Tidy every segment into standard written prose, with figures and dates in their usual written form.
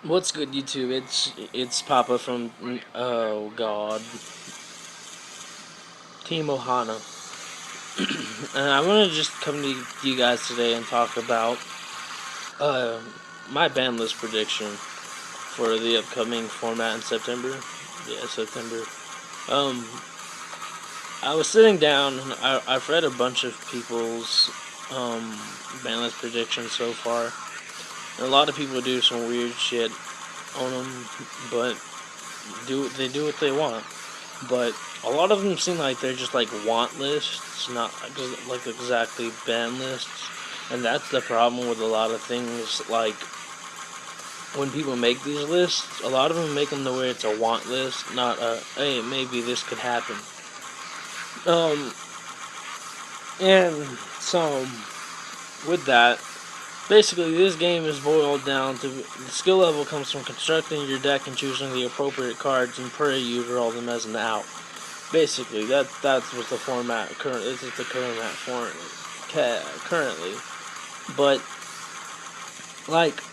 What's good, YouTube? It's Poppa from oh god, Team Ohana, and I want to just come to you guys today and talk about uh my ban list prediction for the upcoming format in September. Yeah, September. Um, I was sitting down and I've read a bunch of people's ban list predictions so far. And a lot of people do some weird shit on them, but they do what they want. But a lot of them seem like they're just like want lists, not like exactly ban lists. And that's the problem with a lot of things. Like when people make these lists, a lot of them make them the way it's a want list, not a hey maybe this could happen. Um, and so with that, basically this game is boiled down to the skill level comes from constructing your deck and choosing the appropriate cards and pray you draw them as an out. Basically, that's what the format current. This is the current currently, but like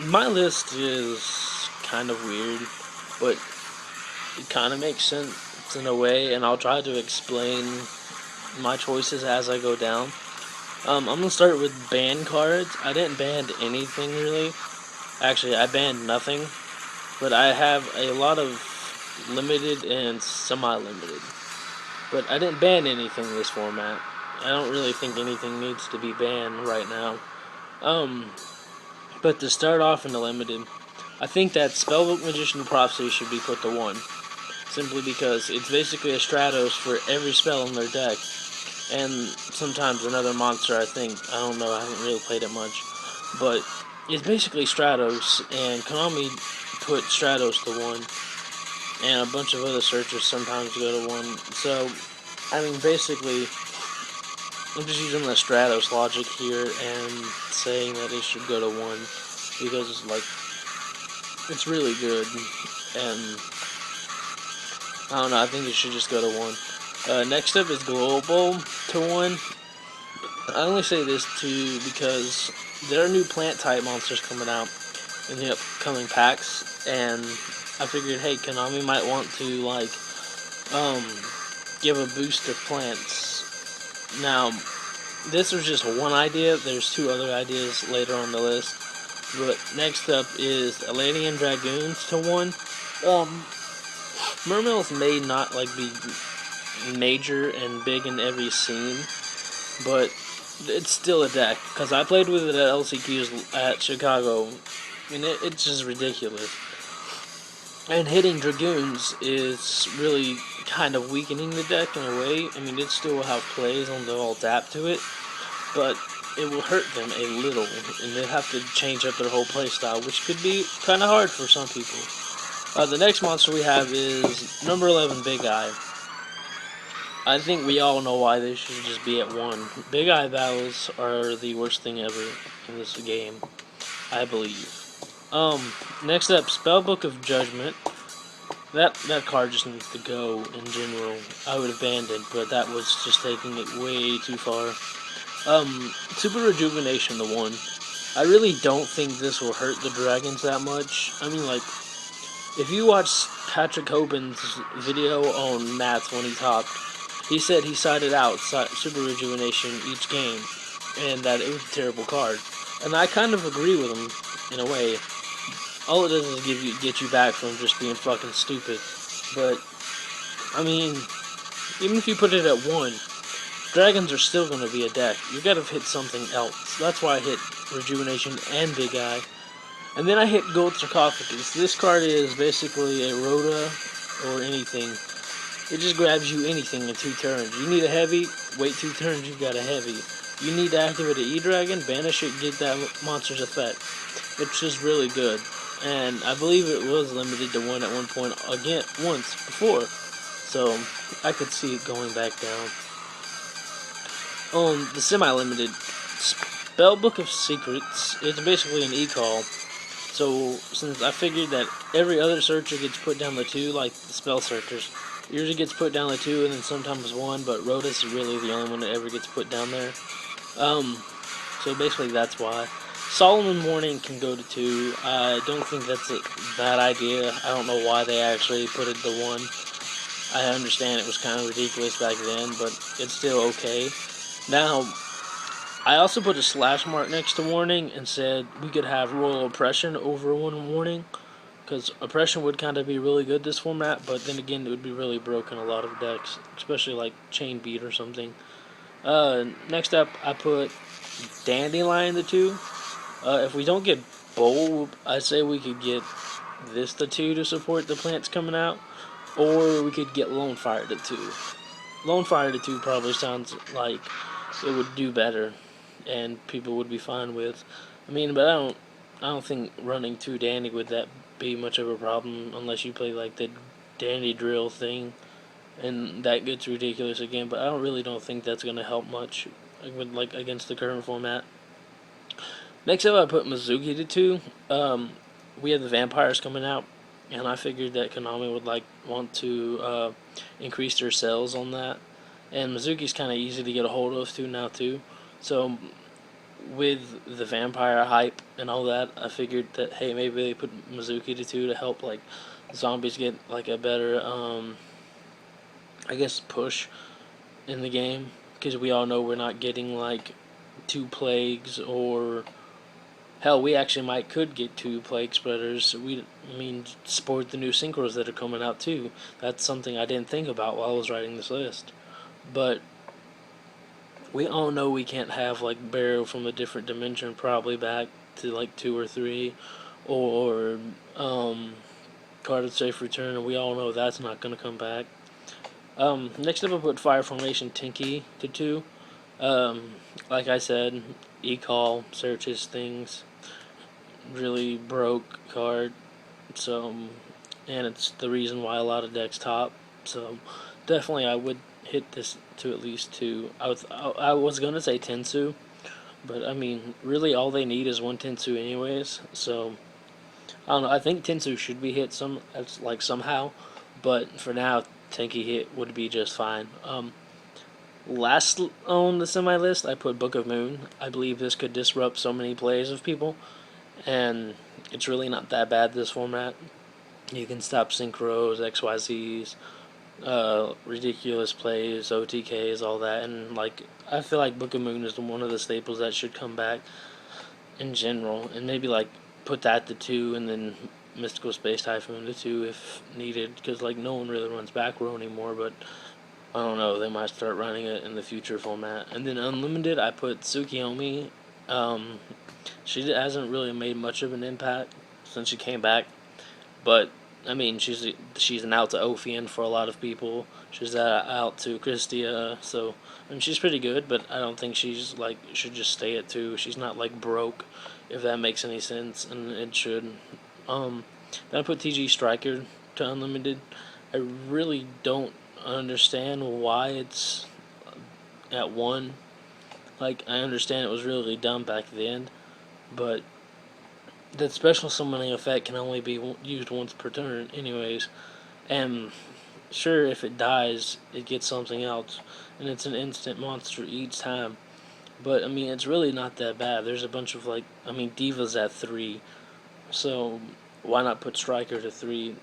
my list is kind of weird, but it kind of makes sense in a way, and I'll try to explain my choices as I go down. I'm gonna start with ban cards. I didn't ban anything really. Actually, I banned nothing, but I have a lot of limited and semi-limited. But I didn't ban anything this format. I don't really think anything needs to be banned right now. Um, but to start off in the limited, I think that Spellbook Magician Prophecy should be put to 1. Simply because it's basically a Stratos for every spell in their deck. And sometimes another monster, I think. I don't know, I haven't really played it much. But it's basically Stratos, and Konami put Stratos to 1. And a bunch of other searches sometimes go to 1. So, I mean, basically, I'm just using the Stratos logic here and saying that it should go to 1 because it's really good, and I don't know, I think it should just go to 1. Next up is Global to 1. I only say this too because there are new plant type monsters coming out in the upcoming packs, and I figured, hey, Konami might want to um give a boost to plants. Now, this was just one idea. There's 2 other ideas later on the list. But next up is Atlantean Dragoons to 1. Mermills may not be major and big in every scene, but it's still a deck. Because I played with it at LCQs at Chicago, and it's just ridiculous. And hitting Dragoons is really kind of weakening the deck in a way. I mean, it still will have plays and they'll adapt to it, but it will hurt them a little, and they have to change up their whole playstyle, which could be kind of hard for some people. The next monster we have is number 11, Big Eye. I think we all know why they should just be at 1. Big Eye battles are the worst thing ever in this game, I believe. Next up, Spellbook of Judgment. That card just needs to go in general. I would have banned it, but that was just taking it way too far. Super Rejuvenation, the 1. I really don't think this will hurt the dragons that much. I mean, if you watch Patrick Hoban's video on math when he talked, he said he sided out Super Rejuvenation each game, and that it was a terrible card. And I kind of agree with him, in a way. All it does is get you back from just being fucking stupid. But, I mean, even if you put it at 1, dragons are still going to be a deck. You gotta hit something else. That's why I hit Rejuvenation and Big Eye. And then I hit Gold Sarcophagus. This card is basically a Rhoda or anything. It just grabs you anything in 2 turns. You need a heavy, wait 2 turns, you've got a heavy. You need to activate an E-Dragon, banish it, get that monster's effect. It's just really good. And I believe it was limited to 1 at one point, again, once before. So, I could see it going back down. On the semi-limited, Spellbook of Secrets, it's basically an e-call. So, since I figured that every other searcher gets put down to 2, like the spell searchers, usually gets put down to 2 and then sometimes 1, but Rotus is really the only one that ever gets put down there. So basically that's why. Solomon Morning can go to 2. I don't think that's a bad idea. I don't know why they actually put it to 1. I understand it was kind of ridiculous back then, but it's still okay. Now, I also put a slash mark next to warning and said we could have royal oppression over one warning, because oppression would kind of be really good this format, but then again it would be really broken a lot of decks, especially like chain beat or something. Next up, I put dandelion the 2. If we don't get bulb, I say we could get this the 2 to support the plants coming out, or we could get lone fire to 2. Lone fire to 2 probably sounds like it would do better, and people would be fine with. I mean, but I don't think running 2 dandy would that be much of a problem unless you play like the dandy drill thing, and that gets ridiculous again. But I don't think that's gonna help much with like against the current format. Next up, I put Mizuki to 2. We have the vampires coming out, and I figured that Konami would want to increase their sales on that. And Mizuki's kind of easy to get a hold of too. So with the vampire hype and all that, I figured that hey, maybe they put Mizuki to 2 to help like zombies get like a better I guess push in the game, because we all know we're not getting like 2 plagues, or hell, we actually could get 2 plague spreaders. Support the new synchros that are coming out too. That's something I didn't think about while I was writing this list. But we all know we can't have like Barrow from a different dimension probably back to like 2 or 3, or Card of Safe Return, and we all know that's not going to come back. Next up, I put Fire Formation Tinky to 2. Like I said, e-call searches things, really broke card. So, and it's the reason why a lot of decks top. So, definitely I would hit this to at least 2. I was gonna say Tensu, but I mean, really all they need is 1 Tensu anyways. So, I don't know. I think Tensu should be hit somehow, but for now, Tenki hit would be just fine. Last on the semi list, I put Book of Moon. I believe this could disrupt so many plays of people, and it's really not that bad this format. You can stop synchros, XYZs, ridiculous plays, OTKs, all that, and like I feel like Book of Moon is one of the staples that should come back in general, and maybe like put that to 2, and then Mystical Space Typhoon to 2 if needed, because like no one really runs back row anymore, but I don't know, they might start running it in the future format. And then Unlimited, I put Tsukiyomi. She hasn't really made much of an impact since she came back, but I mean, she's an out to Ophian for a lot of people. She's out to Christia, so I mean, she's pretty good, but I don't think she's like should just stay at 2. She's not like broke, if that makes any sense, and it should. Then I put TG Striker to Unlimited. I really don't understand why it's at 1. Like, I understand it was really dumb back then, but that special summoning effect can only be used once per turn, anyways. And sure, if it dies, it gets something else, and it's an instant monster each time. But I mean, it's really not that bad. There's a bunch of Diva's at 3, so why not put Striker to 3?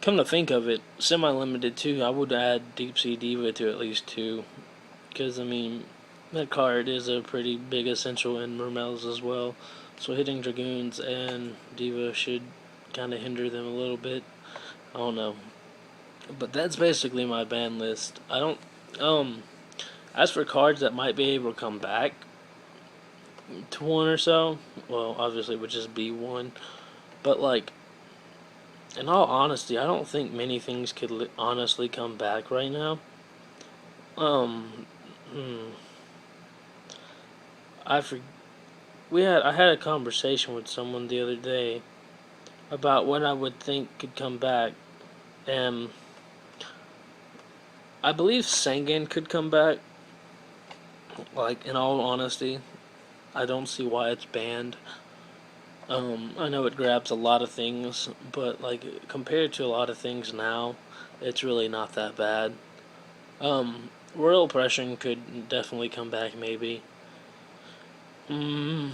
Come to think of it, semi-limited too, I would add Deep Sea Diva to at least 2. Because, I mean, that card is a pretty big essential in Mermels as well. So hitting Dragoons and Diva should kind of hinder them a little bit. I don't know. But that's basically my ban list. I don't, as for cards that might be able to come back to 1 or so, well, obviously it would just be 1. But, like, in all honesty, I don't think many things could honestly come back right now. I had a conversation with someone the other day about what I would think could come back, and I believe Sengen could come back. Like, in all honesty, I don't see why it's banned. I know it grabs a lot of things, but like compared to a lot of things now, it's really not that bad. Royal Oppression could definitely come back, maybe. Mm,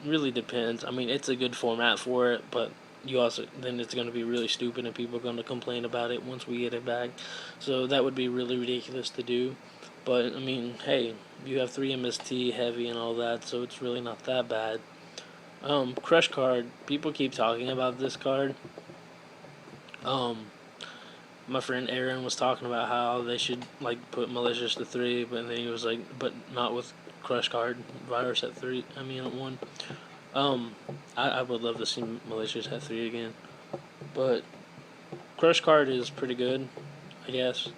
really depends. I mean, it's a good format for it, but you also then it's going to be really stupid and people are going to complain about it once we get it back. So that would be really ridiculous to do. But I mean, hey, you have 3 MST heavy and all that, so it's really not that bad. Crush card. People keep talking about this card. Um, my friend Aaron was talking about how they should like put malicious to 3, but then he was like, but not with crush card virus at 3. I mean at 1. Um, I would love to see malicious at 3 again, but crush card is pretty good, I guess.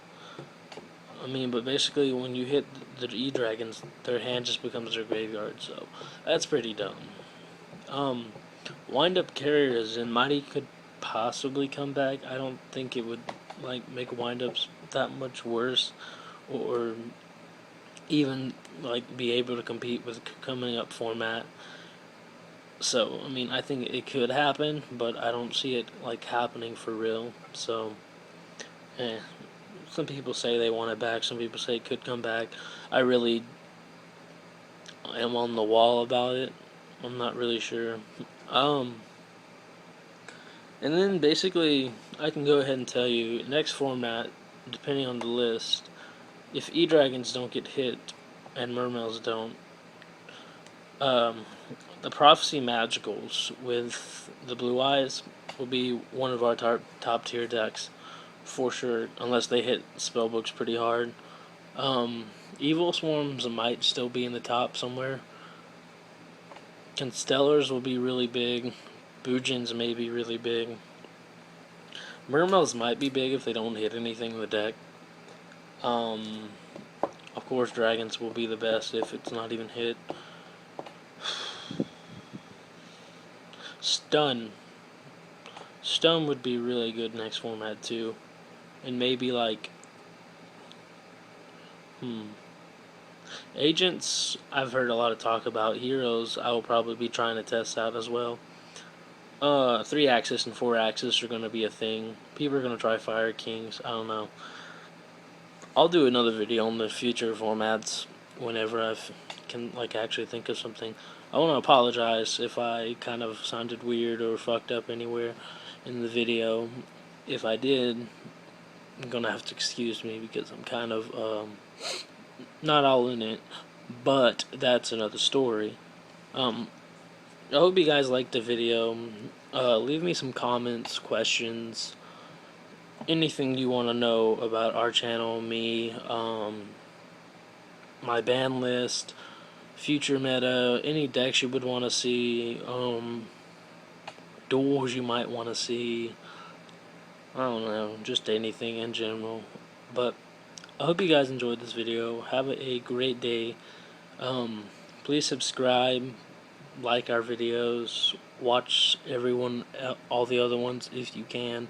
I mean, but basically when you hit the E dragons, their hand just becomes their graveyard, so that's pretty dumb. Um, wind up carriers and Mighty could possibly come back. I don't think it would like make wind ups that much worse, or even like be able to compete with coming up format. So I mean, I think it could happen, but I don't see it like happening for real. So, eh. Some people say they want it back. Some people say it could come back. I really am on the wall about it. I'm not really sure. Um, and then basically, I can go ahead and tell you next format, depending on the list, if E Dragons don't get hit and Mermails don't, um, the Prophecy Magicals with the Blue Eyes will be one of our top tier decks for sure, unless they hit spellbooks pretty hard. Evil Swarms might still be in the top somewhere. Constellars will be really big. Boojins may be really big. Mermails might be big if they don't hit anything in the deck. Of course, Dragons will be the best if it's not even hit. Stun. Stun would be really good next format too. And maybe like... Agents, I've heard a lot of talk about. Heroes, I will probably be trying to test out as well. 3-axis and 4-axis are going to be a thing. People are going to try Fire Kings. I don't know. I'll do another video on the future formats whenever I can like actually think of something. I want to apologize if I kind of sounded weird or fucked up anywhere in the video. If I did, I'm going to have to excuse me because I'm kind of not all in it. But that's another story. I hope you guys liked the video. Leave me some comments, questions, anything you want to know about our channel, me, my ban list, future meta, any decks you would want to see, duels you might want to see. I don't know, just anything in general. But I hope you guys enjoyed this video. Have a great day. Please subscribe, like our videos, watch all the other ones if you can,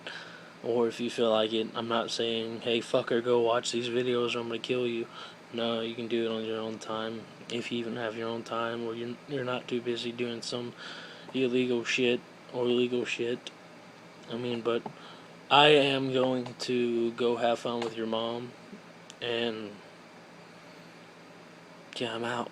or if you feel like it. I'm not saying, hey fucker, go watch these videos or I'm gonna kill you. No, you can do it on your own time, if you even have your own time, or you're not too busy doing some illegal shit or legal shit. I mean, but I am going to go have fun with your mom, and yeah, I'm out.